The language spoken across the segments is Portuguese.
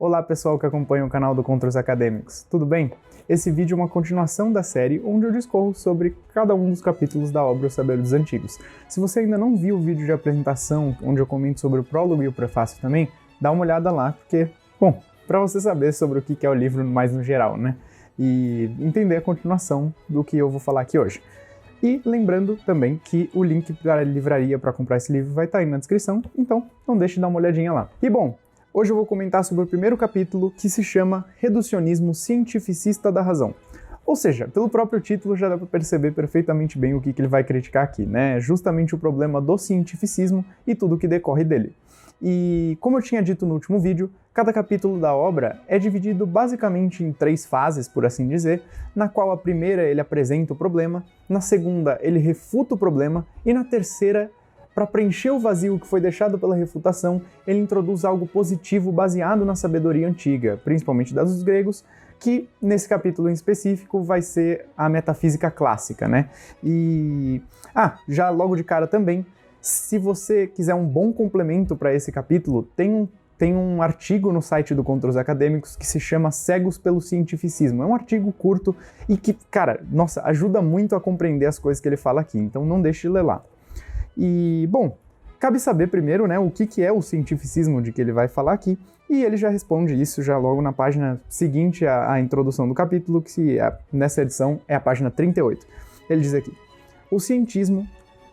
Olá pessoal que acompanha o canal do Contra os Acadêmicos, tudo bem? Esse vídeo é uma continuação da série onde eu discorro sobre cada um dos capítulos da obra O Saber dos Antigos. Se você ainda não viu o vídeo de apresentação, onde eu comento sobre o prólogo e o prefácio também, dá uma olhada lá, porque, bom, para você saber sobre o que é o livro mais no geral, né? E entender a continuação do que eu vou falar aqui hoje. E lembrando também que o link para a livraria para comprar esse livro vai estar aí na descrição, então não deixe de dar uma olhadinha lá. E bom, hoje eu vou comentar sobre o primeiro capítulo, que se chama Reducionismo Cientificista da Razão. Ou seja, pelo próprio título já dá para perceber perfeitamente bem o que ele vai criticar aqui, né? Justamente o problema do cientificismo e tudo o que decorre dele. E como eu tinha dito no último vídeo, cada capítulo da obra é dividido basicamente em 3 fases, por assim dizer, na qual a primeira ele apresenta o problema, na segunda ele refuta o problema e na terceira, para preencher o vazio que foi deixado pela refutação, ele introduz algo positivo baseado na sabedoria antiga, principalmente da dos gregos, que nesse capítulo em específico vai ser a metafísica clássica, né? E já logo de cara também, se você quiser um bom complemento para esse capítulo, tem um artigo no site do Contra os Acadêmicos que se chama Cegos pelo Cientificismo. É um artigo curto e que, cara, nossa, ajuda muito a compreender as coisas que ele fala aqui, então não deixe de ler lá. E, bom, cabe saber primeiro, né, o que é o cientificismo de que ele vai falar aqui, e ele já responde isso já logo na página seguinte à introdução do capítulo, que nessa edição é a página 38. Ele diz aqui: o cientismo,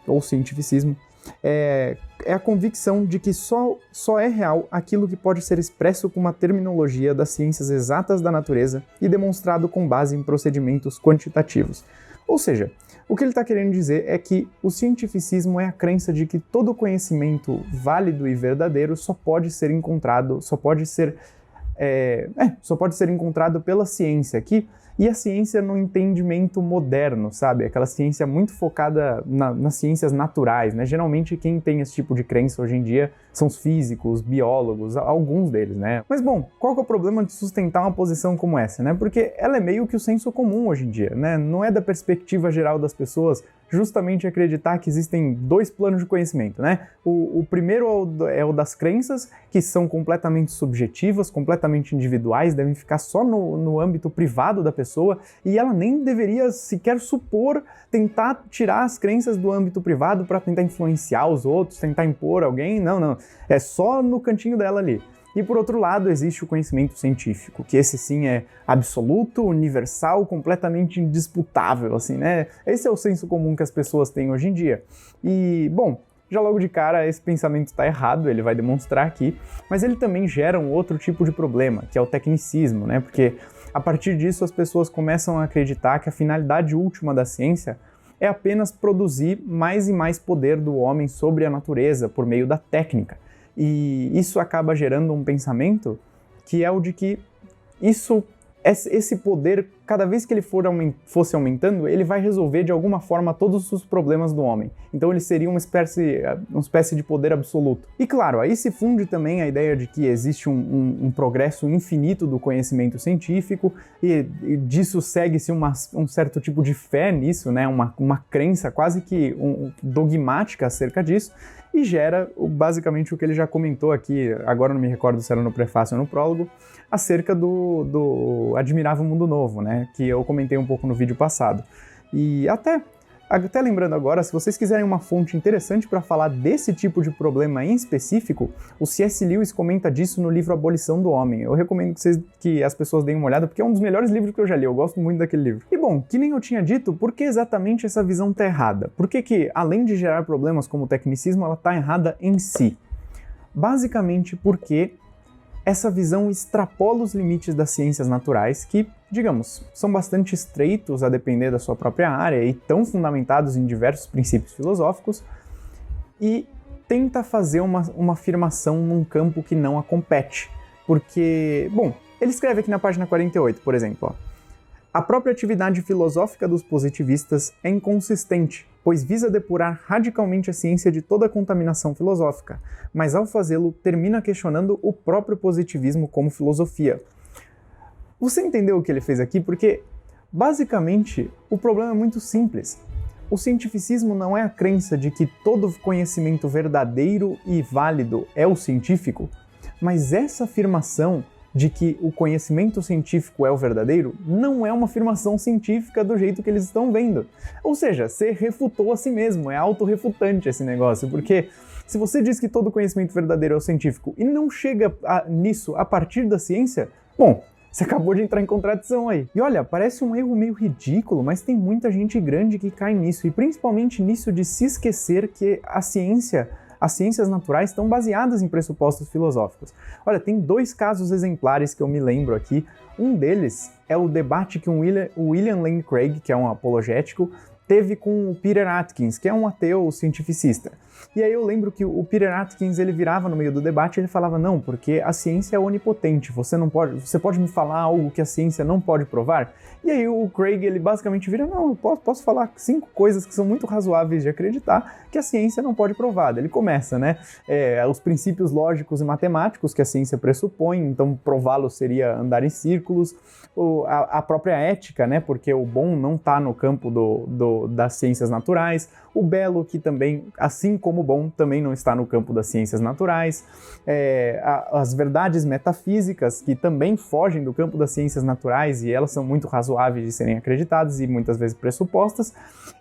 ou cientificismo, é a convicção de que só é real aquilo que pode ser expresso com uma terminologia das ciências exatas da natureza e demonstrado com base em procedimentos quantitativos. Ou seja, o que ele está querendo dizer é que o cientificismo é a crença de que todo conhecimento válido e verdadeiro só pode ser encontrado pela ciência aqui, e a ciência no entendimento moderno, sabe? Aquela ciência muito focada nas ciências naturais, né? Geralmente quem tem esse tipo de crença hoje em dia são os físicos, biólogos, alguns deles, né? Mas bom, qual que é o problema de sustentar uma posição como essa, né? Porque ela é meio que o senso comum hoje em dia, né? Não é da perspectiva geral das pessoas justamente acreditar que existem 2 planos de conhecimento, né? O primeiro é o das crenças, que são completamente subjetivas, completamente individuais, devem ficar só no âmbito privado da pessoa, e ela nem deveria sequer tentar tirar as crenças do âmbito privado para tentar influenciar os outros, tentar impor alguém, não. É só no cantinho dela ali. E por outro lado, existe o conhecimento científico, que esse sim é absoluto, universal, completamente indisputável, assim, né? Esse é o senso comum que as pessoas têm hoje em dia. E, bom, já logo de cara esse pensamento está errado, ele vai demonstrar aqui, mas ele também gera um outro tipo de problema, que é o tecnicismo, né? Porque a partir disso as pessoas começam a acreditar que a finalidade última da ciência é apenas produzir mais e mais poder do homem sobre a natureza por meio da técnica. E isso acaba gerando um pensamento que é o de que esse poder, cada vez que ele fosse aumentando, ele vai resolver de alguma forma todos os problemas do homem. Então ele seria uma espécie de poder absoluto. E claro, aí se funde também a ideia de que existe um progresso infinito do conhecimento científico, e disso segue-se um certo tipo de fé nisso, né? Uma crença quase que dogmática acerca disso, e gera basicamente o que ele já comentou aqui, agora não me recordo se era no prefácio ou no prólogo, acerca do Admirável Mundo Novo, né, que eu comentei um pouco no vídeo passado. E até lembrando agora, se vocês quiserem uma fonte interessante para falar desse tipo de problema em específico, o C.S. Lewis comenta disso no livro Abolição do Homem. Eu recomendo que as pessoas deem uma olhada, porque é um dos melhores livros que eu já li, eu gosto muito daquele livro. E bom, que nem eu tinha dito, por que exatamente essa visão tá errada? Por que além de gerar problemas como o tecnicismo, ela tá errada em si? Basicamente porque essa visão extrapola os limites das ciências naturais que, digamos, são bastante estreitos a depender da sua própria área e tão fundamentados em diversos princípios filosóficos, e tenta fazer uma afirmação num campo que não a compete. Porque, bom, ele escreve aqui na página 48, por exemplo, a própria atividade filosófica dos positivistas é inconsistente, pois visa depurar radicalmente a ciência de toda a contaminação filosófica, mas ao fazê-lo termina questionando o próprio positivismo como filosofia. Você entendeu o que ele fez aqui? Porque, basicamente, o problema é muito simples. O cientificismo não é a crença de que todo conhecimento verdadeiro e válido é o científico, mas essa afirmação de que o conhecimento científico é o verdadeiro não é uma afirmação científica do jeito que eles estão vendo. Ou seja, você refutou a si mesmo, é autorrefutante esse negócio, porque se você diz que todo conhecimento verdadeiro é o científico e não chega nisso a partir da ciência, bom, você acabou de entrar em contradição aí. E olha, parece um erro meio ridículo, mas tem muita gente grande que cai nisso, e principalmente nisso de se esquecer que as ciências naturais estão baseadas em pressupostos filosóficos. Olha, tem 2 casos exemplares que eu me lembro aqui. Um deles é o debate que o William Lane Craig, que é um apologético, teve com o Peter Atkins, que é um ateu cientificista. E aí eu lembro que o Peter Atkins, ele virava no meio do debate e ele falava, não, porque a ciência é onipotente, você pode me falar algo que a ciência não pode provar? E aí o Craig, ele basicamente vira, não, eu posso falar 5 coisas que são muito razoáveis de acreditar que a ciência não pode provar. Ele começa, né, os princípios lógicos e matemáticos que a ciência pressupõe, então prová-los seria andar em círculos, a própria ética, né, porque o bom não está no campo das ciências naturais, o belo, que também, assim como o bom, também não está no campo das ciências naturais, as verdades metafísicas, que também fogem do campo das ciências naturais, e elas são muito razoáveis de serem acreditadas e muitas vezes pressupostas.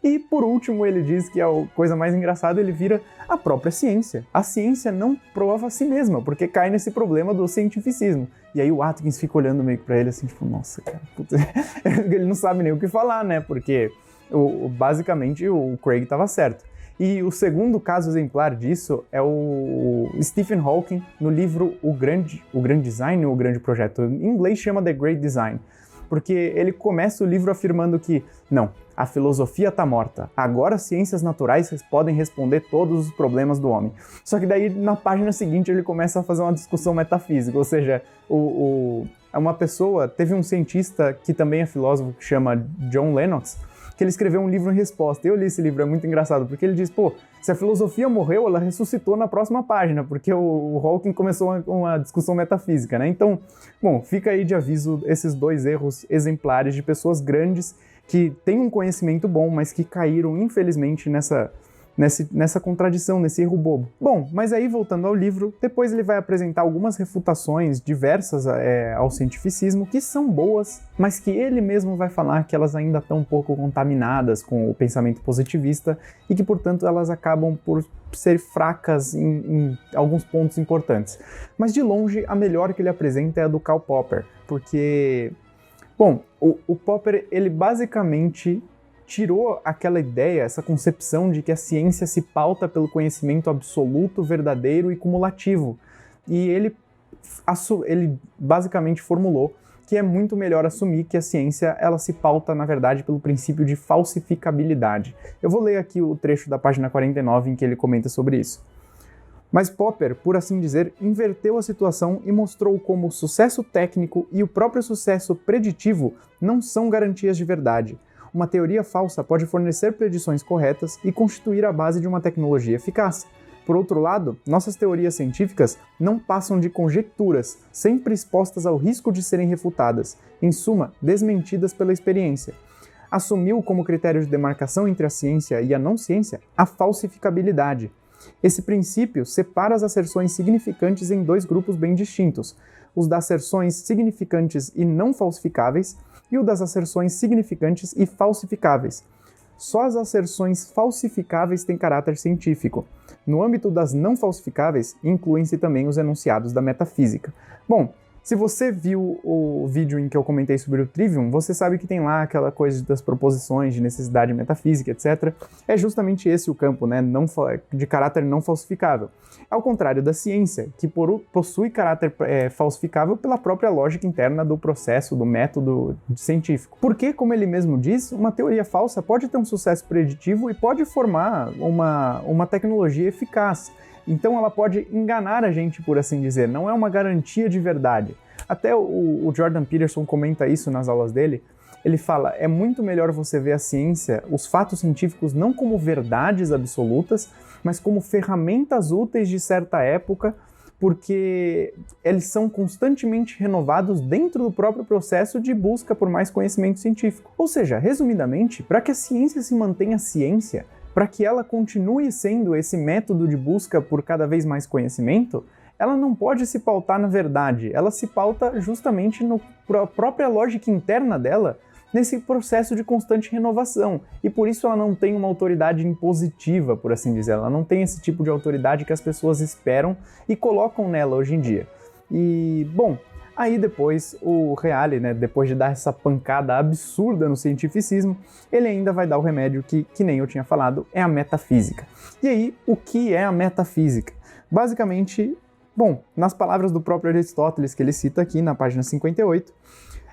E, por último, ele diz que a coisa mais engraçada, ele vira a própria ciência. A ciência não prova a si mesma, porque cai nesse problema do cientificismo. E aí o Atkins fica olhando meio pra ele assim, tipo, nossa, cara, puta. Ele não sabe nem o que falar, né, porque basicamente o Craig estava certo. E o segundo caso exemplar disso é o Stephen Hawking, no livro O Grande Design, ou O Grande Projeto. Em inglês chama The Great Design, porque ele começa o livro afirmando que, não, a filosofia está morta, agora as ciências naturais podem responder todos os problemas do homem. Só que daí, na página seguinte, ele começa a fazer uma discussão metafísica, ou seja, teve um cientista que também é filósofo, que chama John Lennox, que ele escreveu um livro em resposta. Eu li esse livro, é muito engraçado, porque ele diz, pô, se a filosofia morreu, ela ressuscitou na próxima página, porque o Hawking começou uma discussão metafísica, né? Então, bom, fica aí de aviso esses 2 erros exemplares de pessoas grandes que têm um conhecimento bom, mas que caíram, infelizmente, nessa contradição, nesse erro bobo. Bom, mas aí voltando ao livro, depois ele vai apresentar algumas refutações diversas ao cientificismo que são boas, mas que ele mesmo vai falar que elas ainda estão um pouco contaminadas com o pensamento positivista e que, portanto, elas acabam por ser fracas em alguns pontos importantes. Mas de longe, a melhor que ele apresenta é a do Karl Popper, porque, bom, o Popper, ele basicamente tirou aquela ideia, essa concepção de que a ciência se pauta pelo conhecimento absoluto, verdadeiro e cumulativo. E ele basicamente formulou que é muito melhor assumir que a ciência ela se pauta, na verdade, pelo princípio de falsificabilidade. Eu vou ler aqui o trecho da página 49 em que ele comenta sobre isso. Mas Popper, por assim dizer, inverteu a situação e mostrou como o sucesso técnico e o próprio sucesso preditivo não são garantias de verdade. Uma teoria falsa pode fornecer predições corretas e constituir a base de uma tecnologia eficaz. Por outro lado, nossas teorias científicas não passam de conjecturas, sempre expostas ao risco de serem refutadas, em suma, desmentidas pela experiência. Assumiu como critério de demarcação entre a ciência e a não-ciência a falsificabilidade. Esse princípio separa as asserções significantes em 2 grupos bem distintos, os das asserções significantes e não falsificáveis e o das asserções significantes e falsificáveis. Só as asserções falsificáveis têm caráter científico. No âmbito das não falsificáveis, incluem-se também os enunciados da metafísica. Bom, se você viu o vídeo em que eu comentei sobre o Trivium, você sabe que tem lá aquela coisa das proposições de necessidade metafísica, etc. É justamente esse o campo, né, de caráter não falsificável. Ao contrário da ciência, que possui caráter falsificável pela própria lógica interna do processo, do método científico. Porque, como ele mesmo diz, uma teoria falsa pode ter um sucesso preditivo e pode formar uma tecnologia eficaz. Então ela pode enganar a gente, por assim dizer, não é uma garantia de verdade. Até o Jordan Peterson comenta isso nas aulas dele. Ele fala, é muito melhor você ver a ciência, os fatos científicos, não como verdades absolutas, mas como ferramentas úteis de certa época, porque eles são constantemente renovados dentro do próprio processo de busca por mais conhecimento científico. Ou seja, resumidamente, para que a ciência se mantenha ciência, para que ela continue sendo esse método de busca por cada vez mais conhecimento, ela não pode se pautar na verdade, ela se pauta justamente na própria lógica interna dela, nesse processo de constante renovação, e por isso ela não tem uma autoridade impositiva, por assim dizer, ela não tem esse tipo de autoridade que as pessoas esperam e colocam nela hoje em dia. E, bom, aí depois o Reale, né, depois de dar essa pancada absurda no cientificismo, ele ainda vai dar o remédio que nem eu tinha falado, é a metafísica. E aí, o que é a metafísica? Basicamente, bom, nas palavras do próprio Aristóteles, que ele cita aqui na página 58,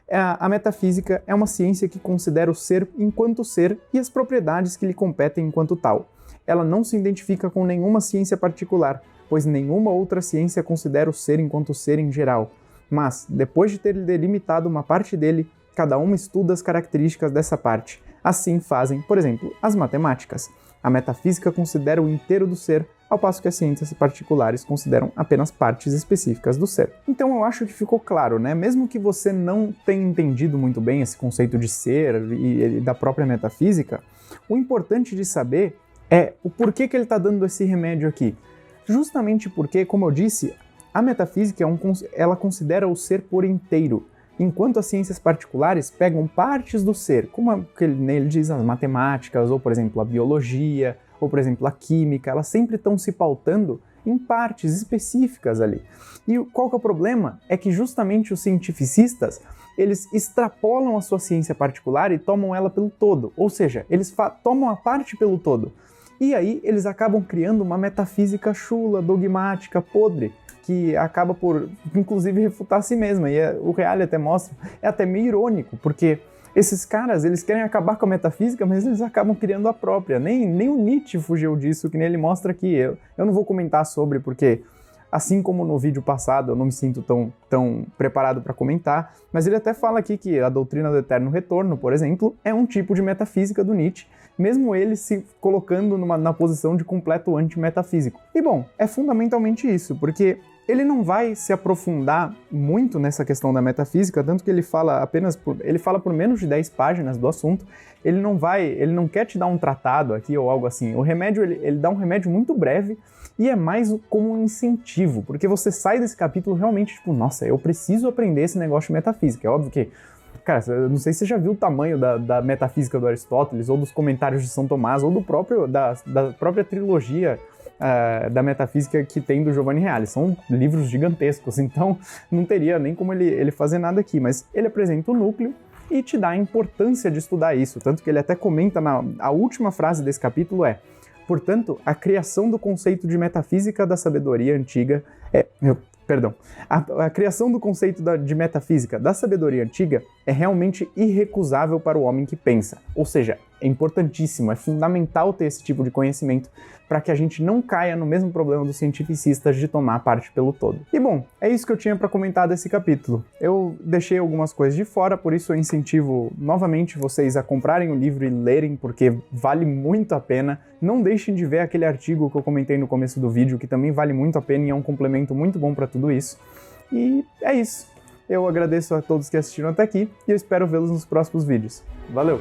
a metafísica é uma ciência que considera o ser enquanto ser e as propriedades que lhe competem enquanto tal. Ela não se identifica com nenhuma ciência particular, pois nenhuma outra ciência considera o ser enquanto ser em geral. Mas, depois de ter delimitado uma parte dele, cada uma estuda as características dessa parte. Assim fazem, por exemplo, as matemáticas. A metafísica considera o inteiro do ser, ao passo que as ciências particulares consideram apenas partes específicas do ser. Então eu acho que ficou claro, né? Mesmo que você não tenha entendido muito bem esse conceito de ser e da própria metafísica, o importante de saber é o porquê que ele está dando esse remédio aqui. Justamente porque, como eu disse, a metafísica ela considera o ser por inteiro, enquanto as ciências particulares pegam partes do ser, como ele diz, as matemáticas, ou por exemplo a biologia, ou por exemplo a química, elas sempre estão se pautando em partes específicas ali. E qual que é o problema? É que justamente os cientificistas, eles extrapolam a sua ciência particular e tomam ela pelo todo, ou seja, eles tomam a parte pelo todo. E aí eles acabam criando uma metafísica chula, dogmática, podre, que acaba por, inclusive, refutar a si mesma. E o Reale até mostra, é até meio irônico, porque esses caras, eles querem acabar com a metafísica, mas eles acabam criando a própria. Nem o Nietzsche fugiu disso, que nem ele mostra aqui. Eu não vou comentar sobre, porque, assim como no vídeo passado, eu não me sinto tão preparado para comentar, mas ele até fala aqui que a doutrina do eterno retorno, por exemplo, é um tipo de metafísica do Nietzsche, mesmo ele se colocando na posição de completo anti-metafísico. E bom, é fundamentalmente isso, porque ele não vai se aprofundar muito nessa questão da metafísica, tanto que ele fala por menos de 10 páginas do assunto. Ele não quer te dar um tratado aqui ou algo assim. O remédio, ele dá um remédio muito breve e é mais como um incentivo, porque você sai desse capítulo realmente tipo, nossa, eu preciso aprender esse negócio de metafísica. É óbvio que, cara, eu não sei se você já viu o tamanho da metafísica do Aristóteles, ou dos comentários de São Tomás, ou da própria trilogia da metafísica que tem do Giovanni Reale. São livros gigantescos, então não teria nem como ele fazer nada aqui, mas ele apresenta o núcleo e te dá a importância de estudar isso, tanto que ele até comenta a última frase desse capítulo portanto, a criação do conceito de metafísica da sabedoria antiga a criação do conceito de metafísica da sabedoria antiga é realmente irrecusável para o homem que pensa. Ou seja, é importantíssimo, é fundamental ter esse tipo de conhecimento para que a gente não caia no mesmo problema dos cientificistas de tomar parte pelo todo. E bom, é isso que eu tinha para comentar desse capítulo. Eu deixei algumas coisas de fora, por isso eu incentivo novamente vocês a comprarem o livro e lerem, porque vale muito a pena. Não deixem de ver aquele artigo que eu comentei no começo do vídeo, que também vale muito a pena e é um complemento muito bom para tudo isso. E é isso. Eu agradeço a todos que assistiram até aqui e eu espero vê-los nos próximos vídeos. Valeu!